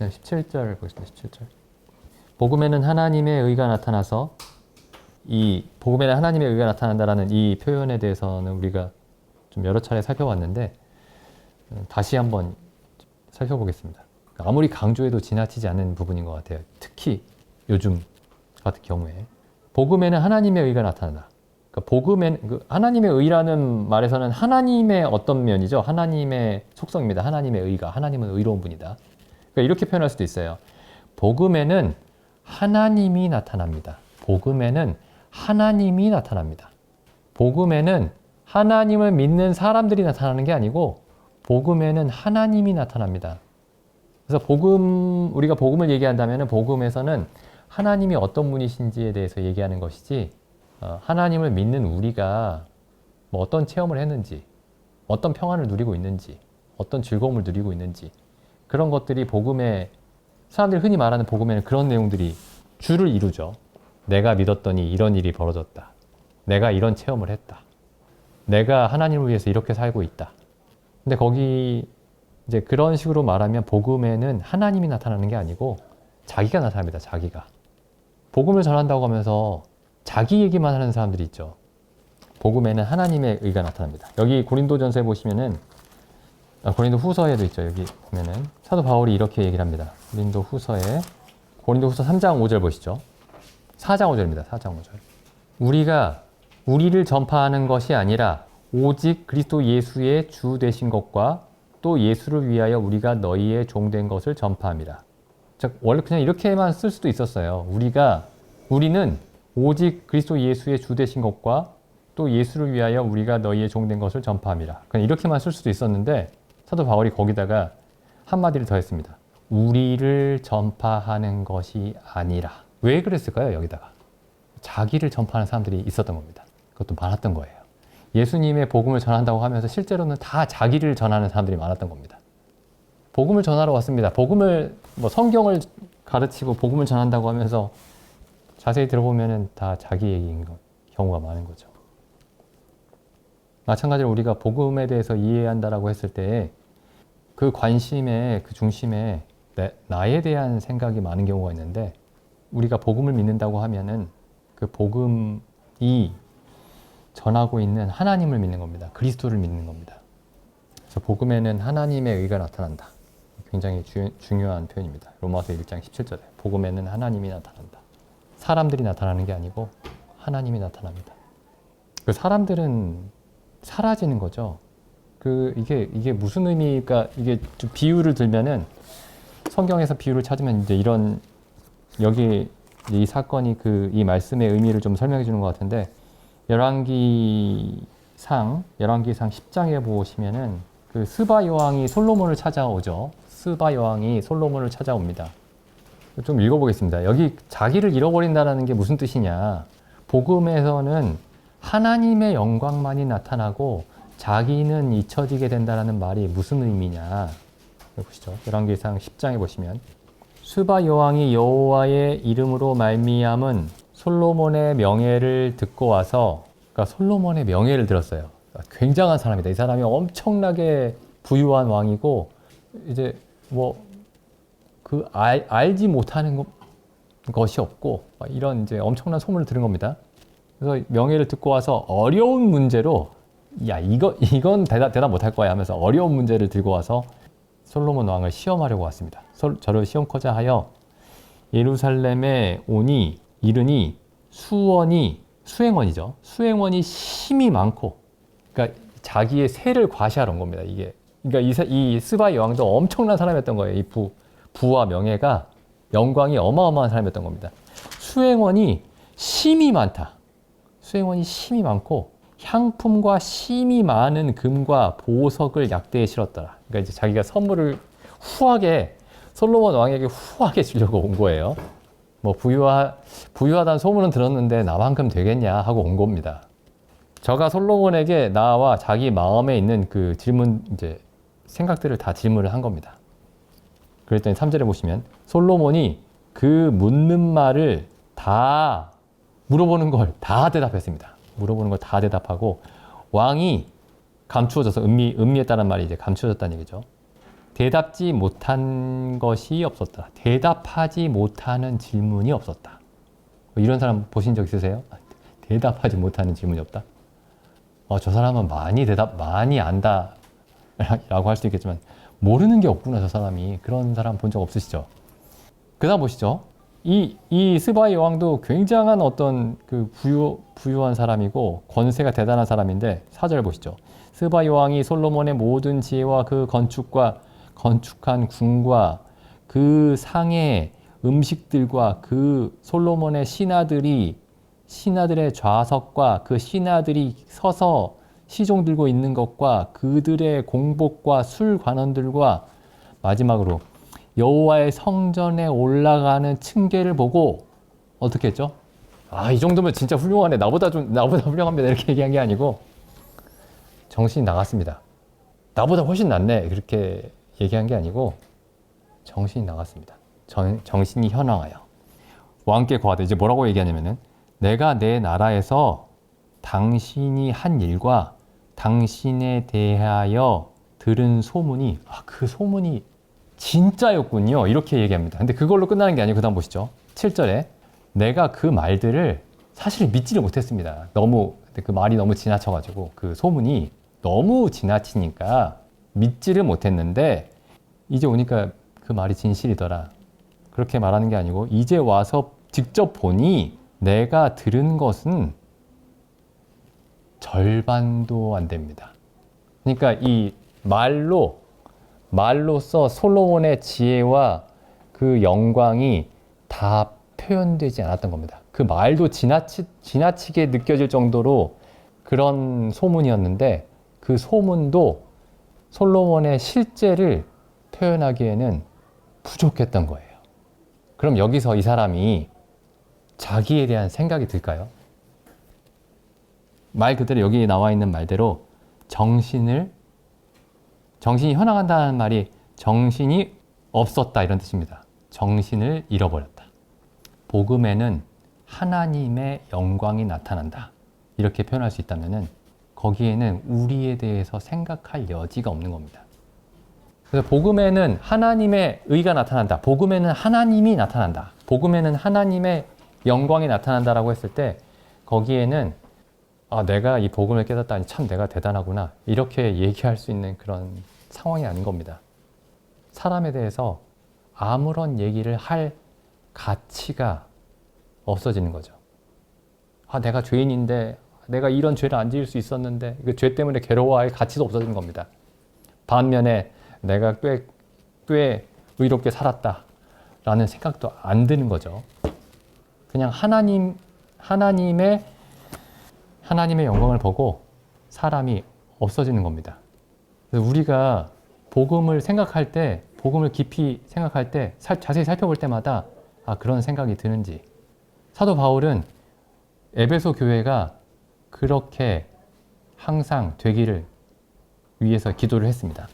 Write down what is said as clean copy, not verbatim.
17절 보겠습니다. 17절. 복음에는 하나님의 의가 나타나서 이 복음에는 하나님의 의가 나타난다라는 이 표현에 대해서는 우리가 좀 여러 차례 살펴봤는데 다시 한번 살펴보겠습니다. 아무리 강조해도 지나치지 않는 부분인 것 같아요. 특히 요즘 같은 경우에 복음에는 하나님의 의가 나타난다. 그러니까 복음엔 하나님의 의라는 말에서는 하나님의 어떤 면이죠? 하나님의 속성입니다. 하나님의 의가 하나님은 의로운 분이다. 그러니까 이렇게 표현할 수도 있어요. 복음에는 하나님이 나타납니다. 복음에는 하나님이 나타납니다. 복음에는 하나님을 믿는 사람들이 나타나는 게 아니고 복음에는 하나님이 나타납니다. 그래서 우리가 복음을 얘기한다면 복음에서는 하나님이 어떤 분이신지에 대해서 얘기하는 것이지 하나님을 믿는 우리가 뭐 어떤 체험을 했는지 어떤 평안을 누리고 있는지 어떤 즐거움을 누리고 있는지 그런 것들이 복음에 사람들이 흔히 말하는 복음에는 그런 내용들이 주를 이루죠. 내가 믿었더니 이런 일이 벌어졌다. 내가 이런 체험을 했다. 내가 하나님을 위해서 이렇게 살고 있다. 근데 거기 이제 그런 식으로 말하면 복음에는 하나님이 나타나는 게 아니고 자기가 나타납니다. 자기가. 복음을 전한다고 하면서 자기 얘기만 하는 사람들이 있죠. 복음에는 하나님의 의가 나타납니다. 여기 고린도전서에 보시면은 고린도 후서에도 있죠. 여기 보면은 사도 바울이 이렇게 얘기를 합니다. 고린도 후서 3장 5절 보시죠. 4장 5절입니다. 4장 5절. 우리가 우리를 전파하는 것이 아니라 오직 그리스도 예수의 주 되신 것과 또 예수를 위하여 우리가 너희의 종된 것을 전파합니다. 즉 원래 그냥 이렇게만 쓸 수도 있었어요. 우리는 오직 그리스도 예수의 주 되신 것과 또 예수를 위하여 우리가 너희의 종된 것을 전파합니다. 그냥 이렇게만 쓸 수도 있었는데 사도 바울이 거기다가 한마디를 더 했습니다. 우리를 전파하는 것이 아니라. 왜 그랬을까요? 여기다가. 자기를 전파하는 사람들이 있었던 겁니다. 그것도 많았던 거예요. 예수님의 복음을 전한다고 하면서 실제로는 다 자기를 전하는 사람들이 많았던 겁니다. 복음을 전하러 왔습니다. 성경을 가르치고 복음을 전한다고 하면서 자세히 들어보면은 다 자기 얘기인 경우가 많은 거죠. 마찬가지로 우리가 복음에 대해서 이해한다라고 했을 때 그 관심의 그 중심에 나에 대한 생각이 많은 경우가 있는데 우리가 복음을 믿는다고 하면은 그 복음이 전하고 있는 하나님을 믿는 겁니다. 그리스도를 믿는 겁니다. 그래서 복음에는 하나님의 의가 나타난다. 굉장히 중요한 표현입니다. 로마서 1장 17절에 복음에는 하나님이 나타난다. 사람들이 나타나는 게 아니고 하나님이 나타납니다. 그 사람들은 사라지는 거죠. 이게 무슨 의미가 이게 좀 비유를 들면은 성경에서 비유를 찾으면 이제 여기 이 사건이 이 말씀의 의미를 좀 설명해 주는 것 같은데 열왕기상 10장에 보시면은 그 스바 여왕이 솔로몬을 찾아오죠. 스바 여왕이 솔로몬을 찾아옵니다. 좀 읽어보겠습니다. 여기 자기를 잃어버린다는 게 무슨 뜻이냐. 복음에서는 하나님의 영광만이 나타나고 자기는 잊혀지게 된다는 말이 무슨 의미냐. 보시죠. 열왕기상 10장에 보시면 스바 여왕이 여호와의 이름으로 말미암은 솔로몬의 명예를 듣고 와서 그러니까 솔로몬의 명예를 들었어요. 그러니까 굉장한 사람이다. 이 사람이 엄청나게 부유한 왕이고 이제 알지 못하는 것이 없고 이런 이제 엄청난 소문을 들은 겁니다. 그래서 명예를 듣고 와서 어려운 문제로 이건 대답 못할 거야 하면서 어려운 문제를 들고 와서 솔로몬 왕을 시험하려고 왔습니다. 저를 시험코자 하여 예루살렘에 오니 이르니 수행원이죠. 수행원이 심이 많고, 그러니까 자기의 세를 과시하러 온 겁니다. 그러니까 이 스바 여왕도 엄청난 사람이었던 거예요. 이 부와 명예가 영광이 어마어마한 사람이었던 겁니다. 수행원이 심이 많다. 수행원이 심이 많고 향품과 심이 많은 금과 보석을 약대에 실었더라. 그러니까 이제 자기가 선물을 솔로몬 왕에게 후하게 주려고 온 거예요. 부유하다는 소문은 들었는데 나만큼 되겠냐 하고 온 겁니다. 저가 솔로몬에게 나와 자기 마음에 있는 그 생각들을 다 질문을 한 겁니다. 그랬더니 3절에 보시면 솔로몬이 그 묻는 말을 다 물어보는 걸 다 대답했습니다. 물어보는 걸 다 대답하고 왕이 감추어져서 음미했다는 말이 이제 감추어졌다는 얘기죠. 대답지 못한 것이 없었다. 대답하지 못하는 질문이 없었다. 뭐 이런 사람 보신 적 있으세요? 대답하지 못하는 질문이 없다. 저 사람은 많이 안다 라고 할 수 있겠지만 모르는 게 없구나 저 사람이. 그런 사람 본 적 없으시죠? 그 다음 보시죠. 이 스바이 여왕도 굉장한 어떤 그 부유한 사람이고 권세가 대단한 사람인데 4절 보시죠. 스바이 여왕이 솔로몬의 모든 지혜와 그 건축한 궁과 그 상의 음식들과 그 솔로몬의 신하들의 좌석과 그 신하들이 서서 시종 들고 있는 것과 그들의 공복과 술관원들과 마지막으로 여호와의 성전에 올라가는 층계를 보고 어떻게 했죠? 이 정도면 진짜 훌륭하네. 나보다 훌륭합니다. 이렇게 얘기한 게 아니고 정신이 나갔습니다. 나보다 훨씬 낫네. 그렇게 얘기한 게 아니고 정신이 나갔습니다. 정신이 현황하여 왕께 고하되, 이제 뭐라고 얘기하냐면은 내가 내 나라에서 당신이 한 일과 당신에 대하여 들은 소문이 그 소문이 진짜였군요. 이렇게 얘기합니다. 근데 그걸로 끝나는 게 아니고 그 다음 보시죠. 7절에 내가 그 말들을 사실 믿지를 못했습니다. 그 말이 너무 지나쳐가지고 그 소문이 너무 지나치니까 믿지를 못했는데 이제 오니까 그 말이 진실이더라. 그렇게 말하는 게 아니고 이제 와서 직접 보니 내가 들은 것은 절반도 안 됩니다. 그러니까 이 말로써 솔로몬의 지혜와 그 영광이 다 표현되지 않았던 겁니다. 그 말도 지나치게 느껴질 정도로 그런 소문이었는데 그 소문도 솔로몬의 실제를 표현하기에는 부족했던 거예요. 그럼 여기서 이 사람이 자기에 대한 생각이 들까요? 말 그대로 여기 나와 있는 말대로 정신이 현황한다는 말이 정신이 없었다 이런 뜻입니다. 정신을 잃어버렸다. 복음에는 하나님의 영광이 나타난다. 이렇게 표현할 수 있다면은 거기에는 우리에 대해서 생각할 여지가 없는 겁니다. 그래서 복음에는 하나님의 의가 나타난다. 복음에는 하나님이 나타난다. 복음에는 하나님의 영광이 나타난다라고 했을 때 거기에는 내가 이 복음을 깨닫다니 참 내가 대단하구나 이렇게 얘기할 수 있는 그런 상황이 아닌 겁니다. 사람에 대해서 아무런 얘기를 할 가치가 없어지는 거죠. 내가 죄인인데 내가 이런 죄를 안 지을 수 있었는데 그 죄 때문에 괴로워할 가치도 없어지는 겁니다. 반면에 내가 꽤 의롭게 살았다라는 생각도 안 드는 거죠. 그냥 하나님의 영광을 보고 사람이 없어지는 겁니다. 그래서 우리가 복음을 생각할 때, 복음을 깊이 생각할 때, 자세히 살펴볼 때마다 그런 생각이 드는지. 사도 바울은 에베소 교회가 그렇게 항상 되기를 위해서 기도를 했습니다.